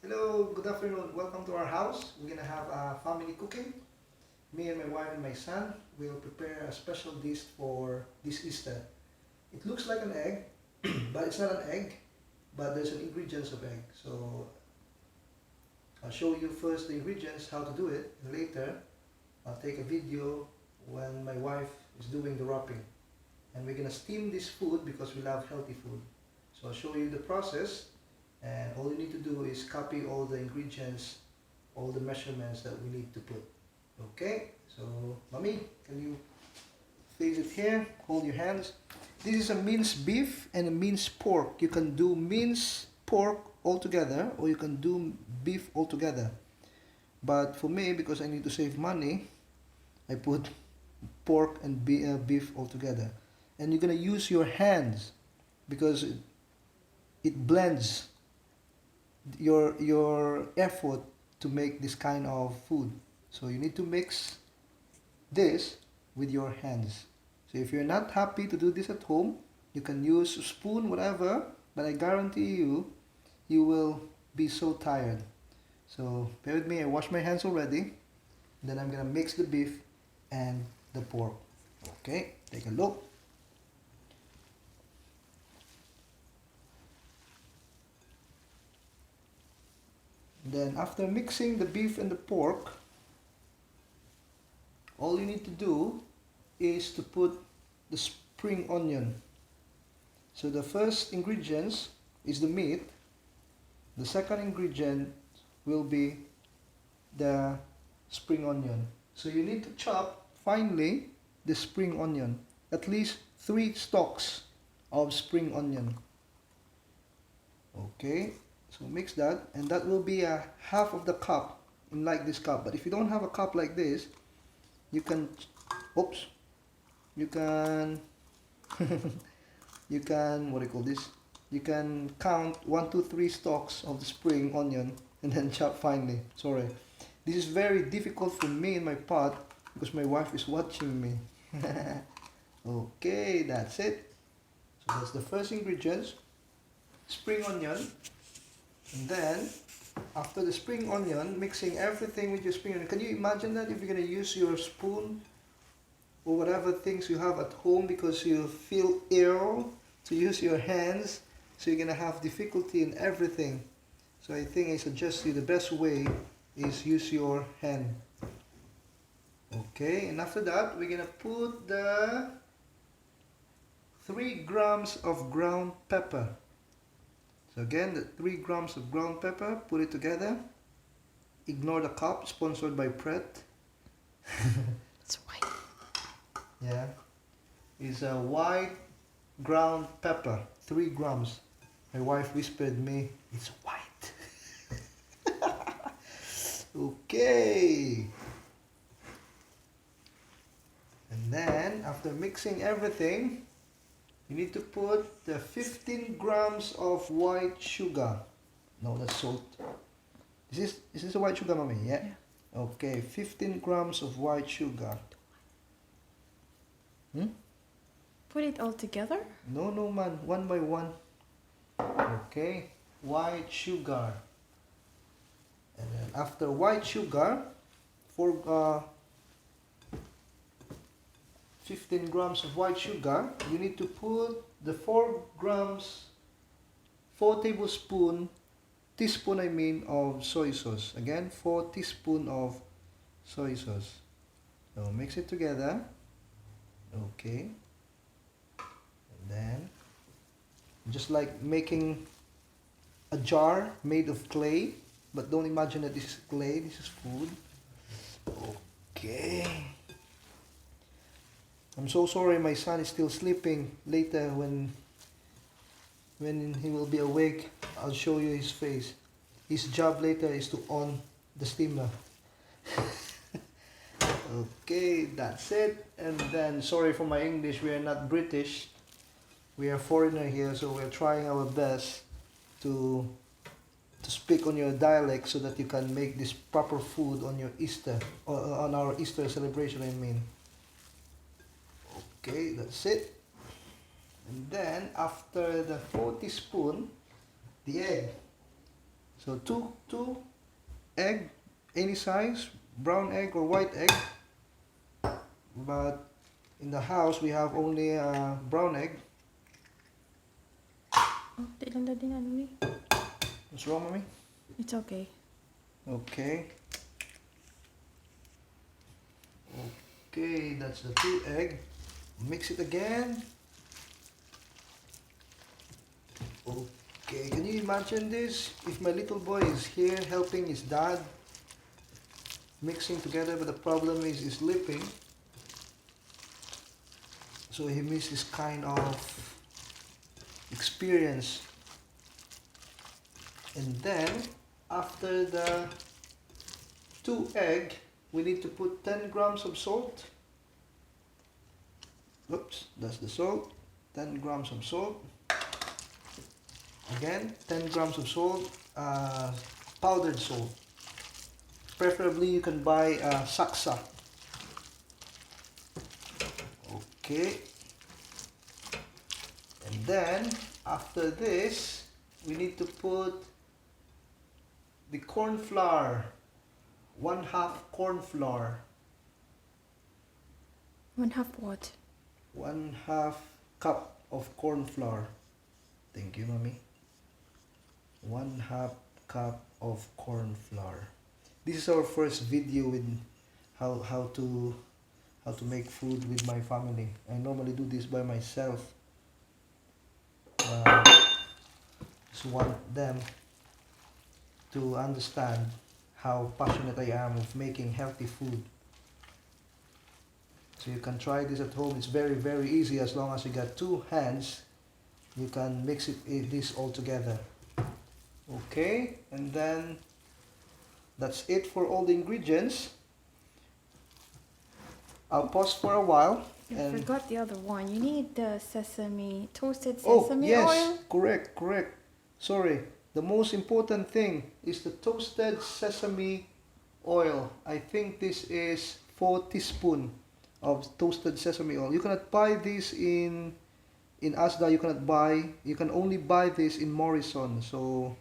Hello, good afternoon. Welcome to our house. We're gonna have a family cooking. Me and my wife and my son will prepare a special dish for this Easter. It looks like an egg, but it's not an egg, but there's an ingredients of egg. So I'll show you first the ingredients, how to do it, and later I'll take a video when my wife is doing the wrapping. And we're gonna steam this food because we love healthy food. So I'll show you the process, and all you need to do is copy all the ingredients, all the measurements that we need to put. Okay, so mommy, can you place it here? Hold your hands. This is a minced beef and a minced pork. You can do minced pork altogether, or you can do beef altogether. But for me, because I need to save money, I put pork and beef altogether. And you're gonna use your hands because it blends your effort to make this kind of food. So you need to mix this with your hands. So if you're not happy to do this at home, you can use a spoon, whatever, but I guarantee you, you will be so tired. So bear with me, I wash my hands already. Then I'm gonna mix the beef and the pork. Okay, take a look. Then after mixing the beef and the pork, all you need to do is to put the spring onion. So the first ingredients is the meat. The second ingredient will be the spring onion. So you need to chop finely the spring onion, at least 3 stalks of spring onion. Okay, so mix that, and that will be a half of the cup in like this cup. But if you don't have a cup like this, you can, oops, you can you can, what do you call this, you can count 1 2 3 stalks of the spring onion and then chop finely. Sorry, this is very difficult for me in my pot because my wife is watching me. Okay, that's it. So that's the first ingredients, spring onion. And then after the spring onion, mixing everything with your spring onion. Can you imagine that if you're going to use your spoon or whatever things you have at home because you feel ill to use your hands, so you're going to have difficulty in everything. So I think I suggest you the best way is use your hand. Okay, and after that we're going to put the 3 grams of ground pepper. So again, the 3 grams of ground pepper, put it together. Ignore the cup, sponsored by Pret. It's white. Yeah, it's a white ground pepper, 3 grams. My wife whispered me, it's white. Okay. And then after mixing everything, you need to put the 15 grams of white sugar. No, that's salt. Is this a white sugar, mommy? Yeah? Yeah. Okay, 15 grams of white sugar. Put it all together? No, no, man. One by one. Okay, white sugar. And then after white sugar, 15 grams of white sugar, you need to put the 4 teaspoon of soy sauce. Again, 4 teaspoon of soy sauce. So mix it together. Okay. And then, just like making a jar made of clay, but don't imagine that this is clay, this is food. Okay. I'm so sorry my son is still sleeping. Later when he will be awake, I'll show you his face. His job later is to on the steamer. Okay, that's it. And then, sorry for my English, we are not British. We are foreigner here, so we're trying our best to speak on your dialect so that you can make this proper food on your Easter, or on our Easter celebration, I mean. Okay, that's it. And then after the 4 teaspoon, the egg. So two egg, any size, brown egg or white egg. But in the house we have only brown egg. Oh, di lang din ano ni. What's wrong, mommy? It's okay. Okay. Okay, that's the two egg. Mix it again. Okay, can you imagine this? If my little boy is here helping his dad mixing together, but the problem is he's sleeping. So he missed this kind of experience. And then after the two egg, we need to put 10 grams of salt. Oops, that's the salt. 10 grams of salt. Again, 10 grams of salt, powdered salt. Preferably you can buy saksa. Okay. And then after this, we need to put the corn flour. 1/2 corn flour. 1/2 what? 1/2 cup of corn flour. Thank you, mommy. 1/2 cup of corn flour. This is our first video with how to make food with my family. I normally do this by myself. Just want them to understand how passionate I am of making healthy food. So you can try this at home. It's very, very easy. As long as you got two hands, you can mix this all together. Okay, and then that's it for all the ingredients. I'll pause for a while. I forgot the other one. You need the toasted Oh, sesame yes, oil. correct. Sorry. The most important thing is the toasted sesame oil. I think this is 4 teaspoons of toasted sesame oil. You cannot buy this in Asda. You can only buy this in Morrison. So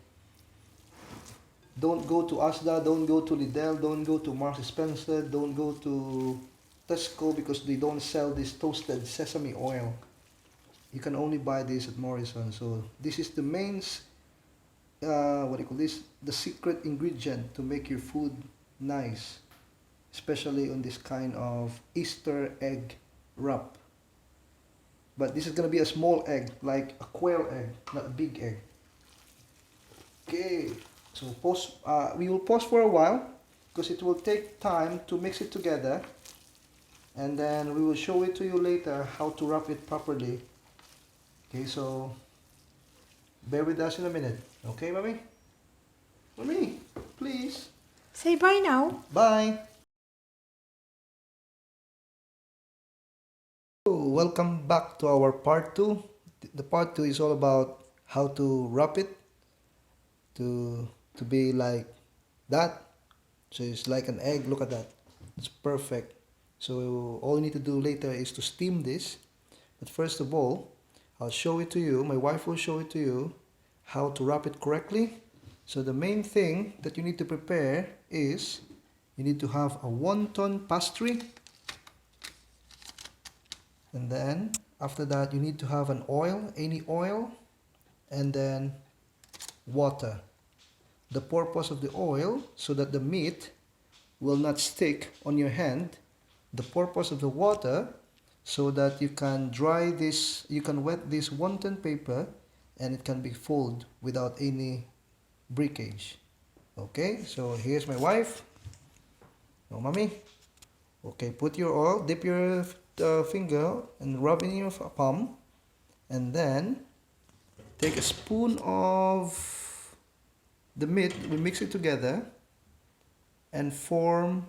don't go to Asda, don't go to Lidl, don't go to Marks Spencer, don't go to Tesco, because they don't sell this toasted sesame oil. You can only buy this at Morrison. So this is the main the secret ingredient to make your food nice, especially on this kind of Easter egg wrap. But this is gonna be a small egg, like a quail egg, not a big egg. Okay, so we will pause for a while because it will take time to mix it together, and then we will show it to you later how to wrap it properly. Okay, so bear with us in a minute. Okay, mommy? Mommy, please. Say bye now. Bye. So, welcome back to our part 2. The part 2 is all about how to wrap it to be like that. So it's like an egg. Look at that. It's perfect. So all you need to do later is to steam this. But first of all, I'll show it to you. My wife will show it to you how to wrap it correctly. So the main thing that you need to prepare is you need to have a wonton pastry. And then after that you need to have an oil, any oil, and then water. The purpose of the oil so that the meat will not stick on your hand. The purpose of the water so that you can dry this, you can wet this wonton paper and it can be folded without any breakage. Okay, so here's my wife. No, mommy. Okay, put your oil, dip your finger and rub in your palm, and then take a spoon of the meat, we mix it together and form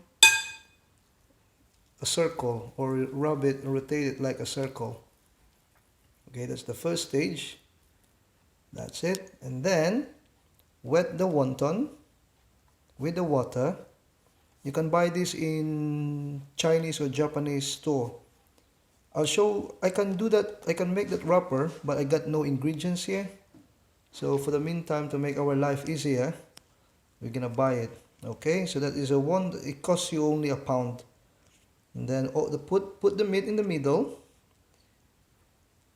a circle, or rub it, rotate it like a circle. Okay, that's the first stage. That's it. And then wet the wonton with the water. You can buy this in Chinese or Japanese store. I can do that, I can make that wrapper, but I got no ingredients here. So for the meantime, to make our life easier, we're gonna buy it. Okay, so that is a one. It costs you only £1. And then put the meat in the middle,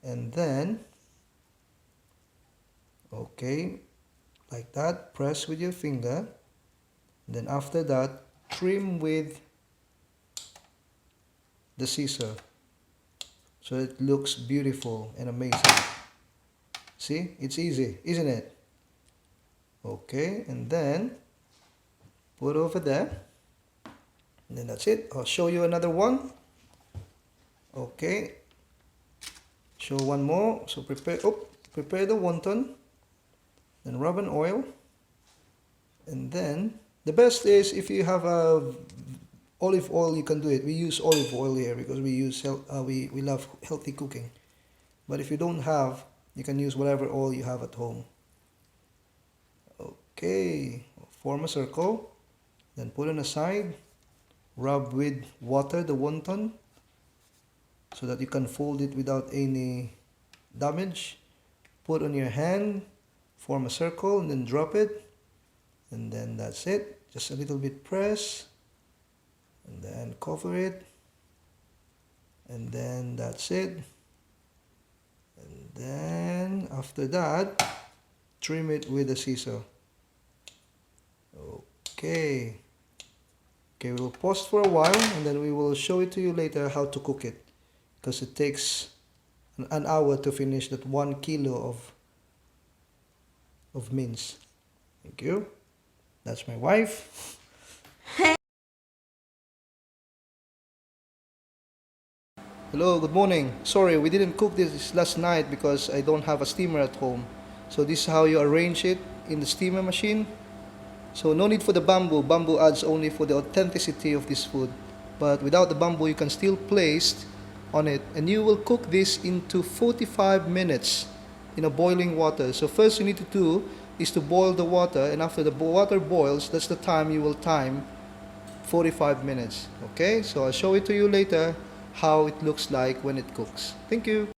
and then okay, like that. Press with your finger. And then after that, trim with the scissor, so it looks beautiful and amazing. See, it's easy, isn't it? Okay, and then put over there, and then that's it. I'll show you another one. Okay, show one more. So prepare the wonton, then rub an oil, and then the best is if you have a olive oil, you can do it. We use olive oil here because we love healthy cooking. But if you don't have, you can use whatever oil you have at home. Okay, form a circle, then put it aside. Rub with water the wonton so that you can fold it without any damage. Put on your hand, form a circle, and then drop it. And then that's it. Just a little bit press. And then cover it. And then that's it. And then after that, trim it with a scissor. Okay. Okay, we'll pause for a while and then we will show it to you later how to cook it, because it takes an hour to finish that 1 kilo of mince. Thank you. That's my wife. Hello, good morning. Sorry, we didn't cook this last night because I don't have a steamer at home. So this is how you arrange it in the steamer machine. So no need for the bamboo. Bamboo adds only for the authenticity of this food. But without the bamboo, you can still place on it. And you will cook this into 45 minutes in a boiling water. So first you need to do is to boil the water. And after the water boils, that's the time you will time 45 minutes. Okay, so I'll show it to you later how it looks like when it cooks. Thank you.